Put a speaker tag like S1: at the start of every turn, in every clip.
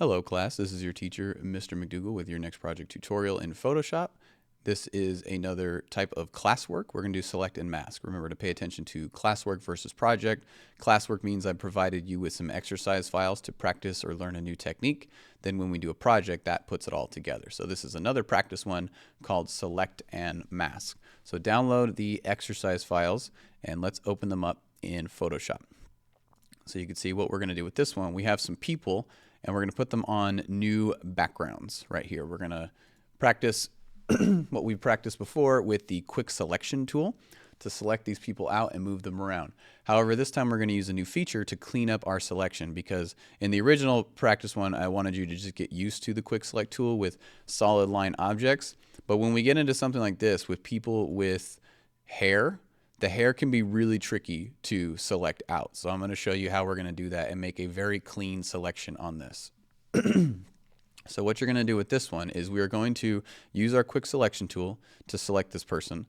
S1: Hello class, this is your teacher, Mr. McDougall, with your next project tutorial in Photoshop. This is another type of classwork. We're going to do select and mask. Remember to pay attention to classwork versus project. Classwork means I've provided you with some exercise files to practice or learn a new technique. Then when we do a project, that puts it all together. So this is another practice one called select and mask. So download the exercise files and let's open them up in Photoshop. So you can see what we're going to do with this one. We have some people and we're going to put them on new backgrounds right here. We're going to practice what we've practiced before with the quick selection tool to select these people out and move them around. However, this time we're going to use a new feature to clean up our selection, because in the original practice one, I wanted you to just get used to the quick select tool with solid line objects. But when we get into something like this with people with hair, the hair can be really tricky to select out. So I'm going to show you how we're going to do that and make a very clean selection on this. So what you're going to do with this one is we are going to use our quick selection tool to select this person.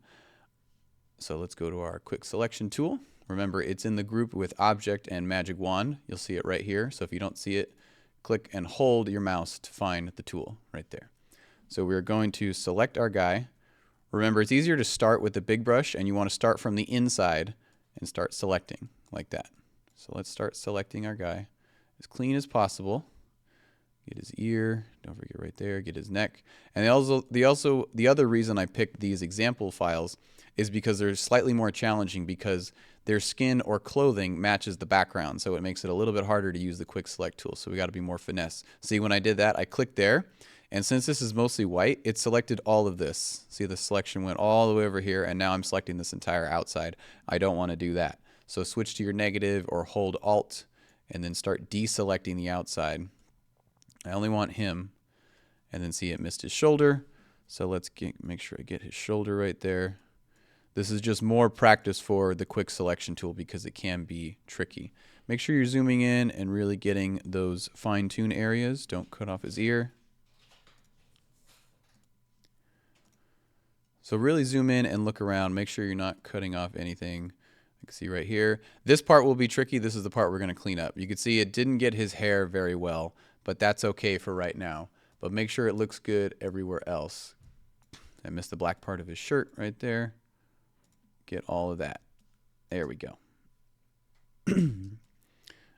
S1: So let's go to our quick selection tool. Remember, it's in the group with object and magic wand. You'll see it right here. So if you don't see it, click and hold your mouse to find the tool right there. So we're going to select our guy. Remember, it's easier to start with the big brush, and you want to start from the inside and start selecting like that. So let's start selecting our guy as clean as possible. Get his ear, don't forget right there, get his neck. And the other reason I picked these example files is because they're slightly more challenging because their skin or clothing matches the background, so it makes it a little bit harder to use the quick select tool. So we got to be more finesse. See, when I did that, I clicked there. And since this is mostly white, it selected all of this. See, the selection went all the way over here, and now I'm selecting this entire outside. I don't want to do that. So switch to your negative or hold Alt and then start deselecting the outside. I only want him. And then see, it missed his shoulder. So let's make sure I get his shoulder right there. This is just more practice for the quick selection tool because it can be tricky. Make sure you're zooming in and really getting those fine-tune areas. Don't cut off his ear. So really zoom in and look around. Make sure you're not cutting off anything. You can see right here. This part will be tricky. This is the part we're going to clean up. You can see it didn't get his hair very well, but that's okay for right now. But make sure it looks good everywhere else. I missed the black part of his shirt right there. Get all of that. There we go. All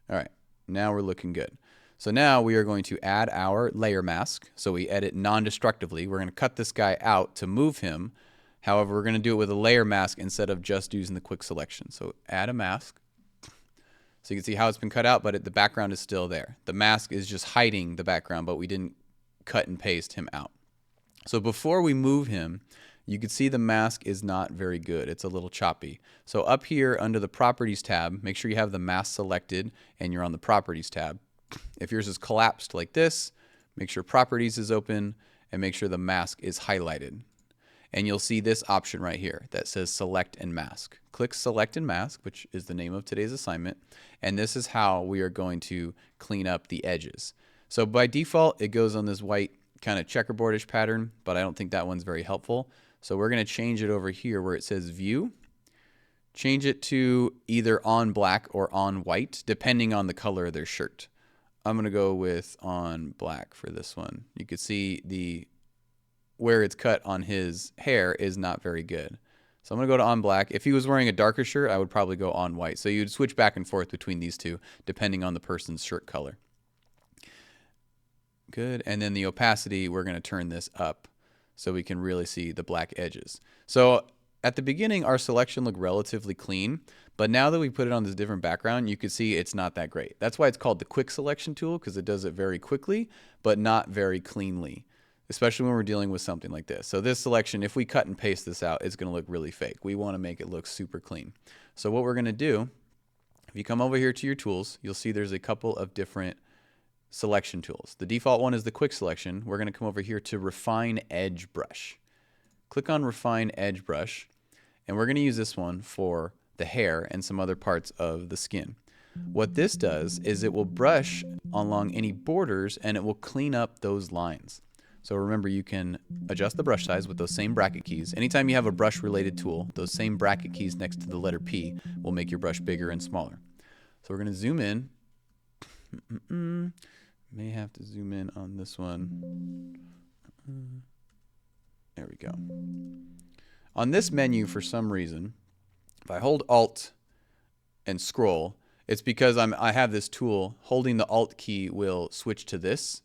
S1: right, now we're looking good. So now we are going to add our layer mask. So we edit non-destructively. We're going to cut this guy out to move him. However, we're going to do it with a layer mask instead of just using the quick selection. So add a mask. So you can see how it's been cut out, but the background is still there. The mask is just hiding the background, but we didn't cut and paste him out. So before we move him, you can see the mask is not very good. It's a little choppy. So up here under the Properties tab, make sure you have the mask selected and you're on the Properties tab. If yours is collapsed like this, make sure Properties is open and make sure the mask is highlighted. And you'll see this option right here that says Select and Mask. Click Select and Mask, which is the name of today's assignment. And this is how we are going to clean up the edges. So by default, it goes on this white kind of checkerboardish pattern, but I don't think that one's very helpful. So we're going to change it over here where it says View. Change it to either on black or on white, depending on the color of their shirt. I'm going to go with on black for this one. You can see where it's cut on his hair is not very good. So I'm going to go to on black. If he was wearing a darker shirt, I would probably go on white. So you'd switch back and forth between these two, depending on the person's shirt color. Good. And then the opacity, we're going to turn this up so we can really see the black edges. So at the beginning, our selection looked relatively clean, but now that we put it on this different background, you can see it's not that great. That's why it's called the quick selection tool, because it does it very quickly, but not very cleanly, especially when we're dealing with something like this. So this selection, if we cut and paste this out, it's going to look really fake. We want to make it look super clean. So what we're going to do, if you come over here to your tools, you'll see there's a couple of different selection tools. The default one is the quick selection. We're going to come over here to Refine Edge Brush. Click on Refine Edge Brush, and we're going to use this one for the hair and some other parts of the skin. What this does is it will brush along any borders and it will clean up those lines. So remember, you can adjust the brush size with those same bracket keys. Anytime you have a brush related tool, those same bracket keys next to the letter P will make your brush bigger and smaller. So we're going to zoom in. May have to zoom in on this one. There we go. On this menu, for some reason, if I hold Alt and scroll, it's because I have this tool. Holding the Alt key will switch to this,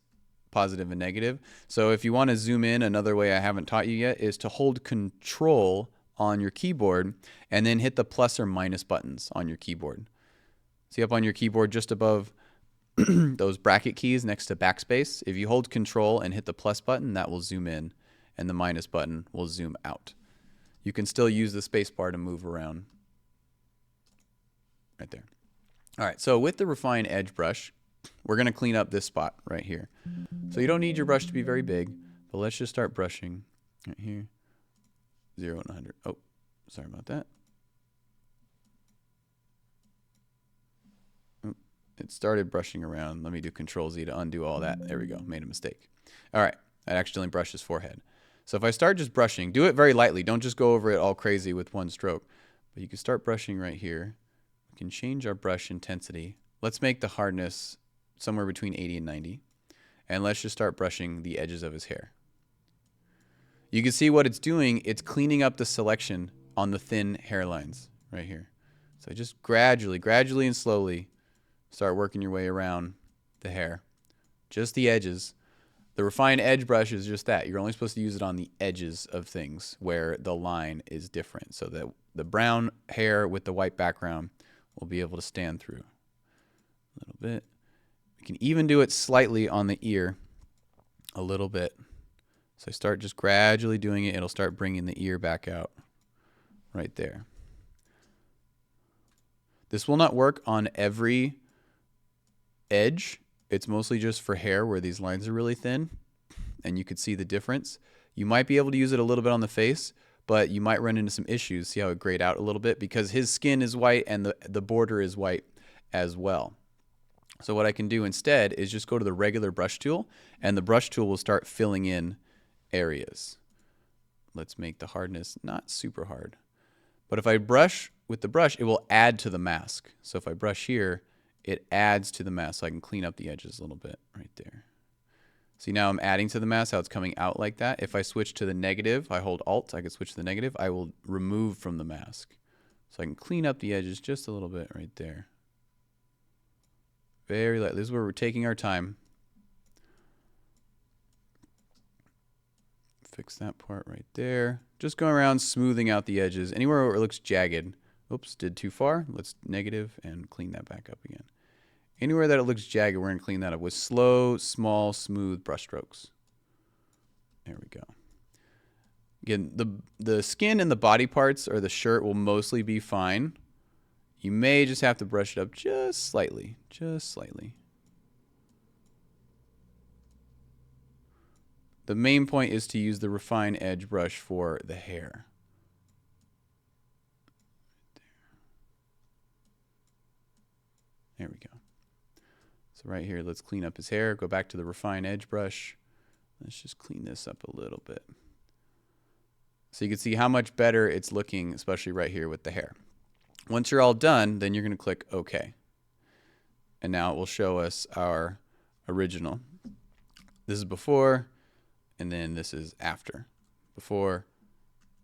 S1: positive and negative. So if you want to zoom in, another way I haven't taught you yet is to hold Control on your keyboard and then hit the plus or minus buttons on your keyboard. See up on your keyboard just above those bracket keys next to backspace. If you hold Control and hit the plus button, that will zoom in, and the minus button will zoom out. You can still use the space bar to move around. Right there. All right, so with the Refine Edge brush, we're going to clean up this spot right here. So you don't need your brush to be very big, but let's just start brushing right here. 0 and 100. Oh, sorry about that. It started brushing around. Let me do Control Z to undo all that. There we go. Made a mistake. All right. I accidentally brushed his forehead. So if I start just brushing, do it very lightly. Don't just go over it all crazy with one stroke. But you can start brushing right here. We can change our brush intensity. Let's make the hardness somewhere between 80 and 90. And let's just start brushing the edges of his hair. You can see what it's doing. It's cleaning up the selection on the thin hairlines right here. So just gradually and slowly start working your way around the hair. Just the edges. The Refine Edge brush is just that. You're only supposed to use it on the edges of things where the line is different. So that the brown hair with the white background will be able to stand through a little bit. We can even do it slightly on the ear a little bit. So I start just gradually doing it. It'll start bringing the ear back out right there. This will not work on every edge. It's mostly just for hair where these lines are really thin and you could see the difference. You might be able to use it a little bit on the face, but you might run into some issues. See how it grayed out a little bit because his skin is white and the border is white as well. So what I can do instead is just go to the regular brush tool, and the brush tool will start filling in areas. Let's make the hardness not super hard. But if I brush with the brush, it will add to the mask. So if I brush here, it adds to the mask, so I can clean up the edges a little bit right there. See, now I'm adding to the mask, how it's coming out like that. If I switch to the negative, I hold Alt, I can switch to the negative, I will remove from the mask. So I can clean up the edges just a little bit right there. Very lightly. This is where we're taking our time. Fix that part right there. Just going around smoothing out the edges. Anywhere where it looks jagged. Oops, did too far. Let's negative and clean that back up again. Anywhere that it looks jagged, we're going to clean that up with slow, small, smooth brush strokes. There we go. Again, the skin and the body parts or the shirt will mostly be fine. You may just have to brush it up just slightly. Just slightly. The main point is to use the Refine Edge brush for the hair. There we go. So right here, let's clean up his hair. Go back to the Refine Edge brush. Let's just clean this up a little bit. So you can see how much better it's looking, especially right here with the hair. Once you're all done, then you're going to click OK. And now it will show us our original. This is before, and then this is after. Before,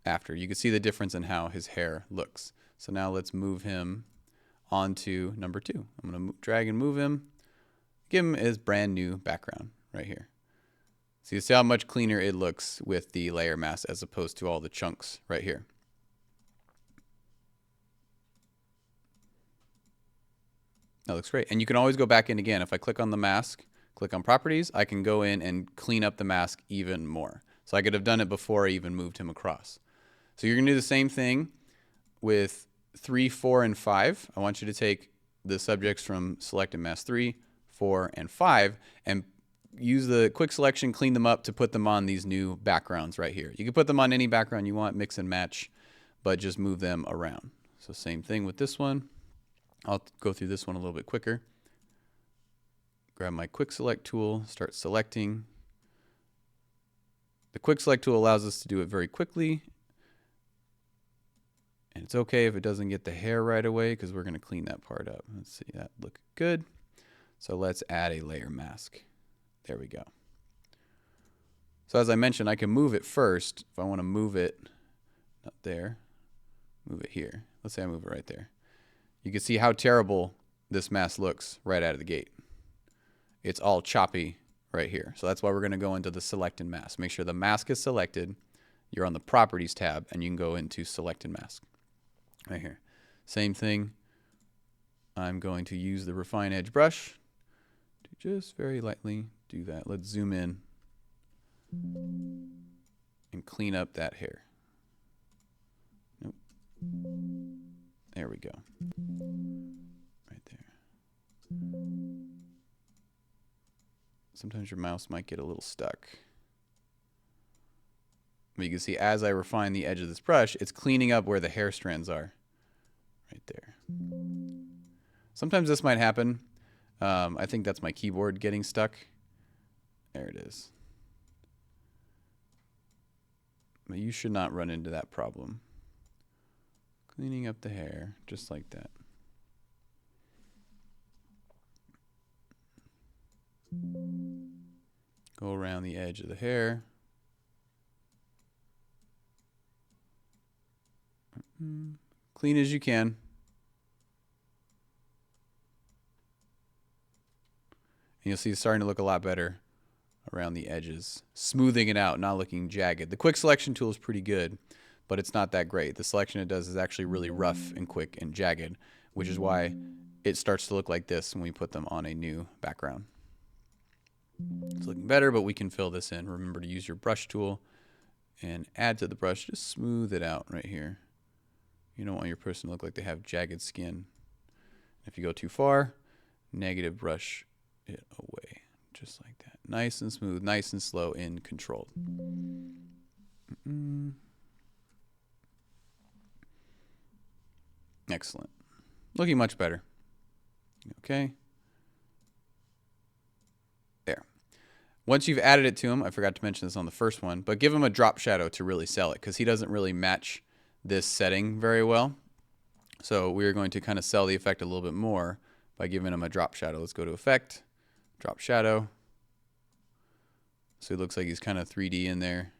S1: after. You can see the difference in how his hair looks. So now let's move him onto number 2. I'm going to drag and move him. Give him his brand new background right here. So you see how much cleaner it looks with the layer mask as opposed to all the chunks right here. That looks great. And you can always go back in again. If I click on the mask, click on properties, I can go in and clean up the mask even more. So I could have done it before I even moved him across. So you're going to do the same thing with 3, 4, and 5. I want you to take the subjects from selected mask 3, 4, and 5 and use the quick selection, clean them up to put them on these new backgrounds right here. You can put them on any background you want, mix and match, but just move them around. So same thing with this one. I'll go through this one a little bit quicker. Grab my quick select tool, start selecting. The quick select tool allows us to do it very quickly. And it's okay if it doesn't get the hair right away because we're going to clean that part up. Let's see, that look good. So let's add a layer mask. There we go. So as I mentioned, I can move it first. If I want to move it, not there, move it here. Let's say I move it right there. You can see how terrible this mask looks right out of the gate. It's all choppy right here. So that's why we're going to go into the select and mask. Make sure the mask is selected. You're on the properties tab and you can go into select and mask right here. Same thing. I'm going to use the refine edge brush to just very lightly do that. Let's zoom in and clean up that hair. Nope. There we go. Right there. Sometimes your mouse might get a little stuck. But you can see as I refine the edge of this brush, it's cleaning up where the hair strands are. Right there. Sometimes this might happen. I think that's my keyboard getting stuck. There it is. But you should not run into that problem. Cleaning up the hair, just like that. Go around the edge of the hair. Clean as you can. And you'll see it's starting to look a lot better around the edges. Smoothing it out, not looking jagged. The quick selection tool is pretty good, but it's not that great. The selection it does is actually really rough and quick and jagged, which is why it starts to look like this when we put them on a new background. It's looking better, but we can fill this in. Remember to use your brush tool and add to the brush. Just smooth it out right here. You don't want your person to look like they have jagged skin. If you go too far, negative brush it away. Just like that. Nice and smooth, nice and slow and controlled. Excellent. Looking much better. Okay. There. Once you've added it to him, I forgot to mention this on the first one, but give him a drop shadow to really sell it because he doesn't really match this setting very well. So we're going to kind of sell the effect a little bit more by giving him a drop shadow. Let's go to effect, drop shadow. So it looks like he's kind of 3D in there.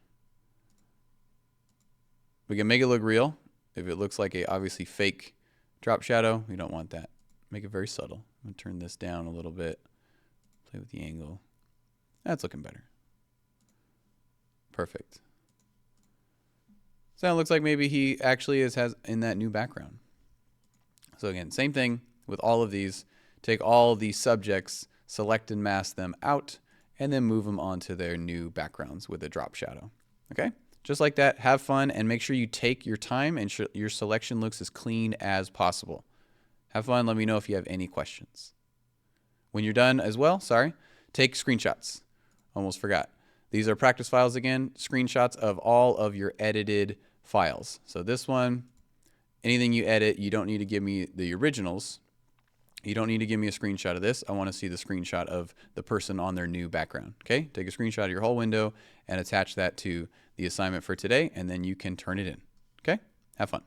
S1: We can make it look real. If it looks like a obviously fake drop shadow, we don't want that. Make it very subtle. I'm going to turn this down a little bit. Play with the angle. That's looking better. Perfect. So it looks like maybe he actually has in that new background. So again, same thing with all of these. Take all these subjects, select and mask them out, and then move them onto their new backgrounds with a drop shadow. Okay? Just like that, have fun, and make sure you take your time and your selection looks as clean as possible. Have fun. Let me know if you have any questions. When you're done as well, take screenshots. Almost forgot. These are practice files again, screenshots of all of your edited files. So this one, anything you edit, you don't need to give me the originals. You don't need to give me a screenshot of this. I want to see the screenshot of the person on their new background. Okay? Take a screenshot of your whole window and attach that to the assignment for today, and then you can turn it in. Okay? Have fun.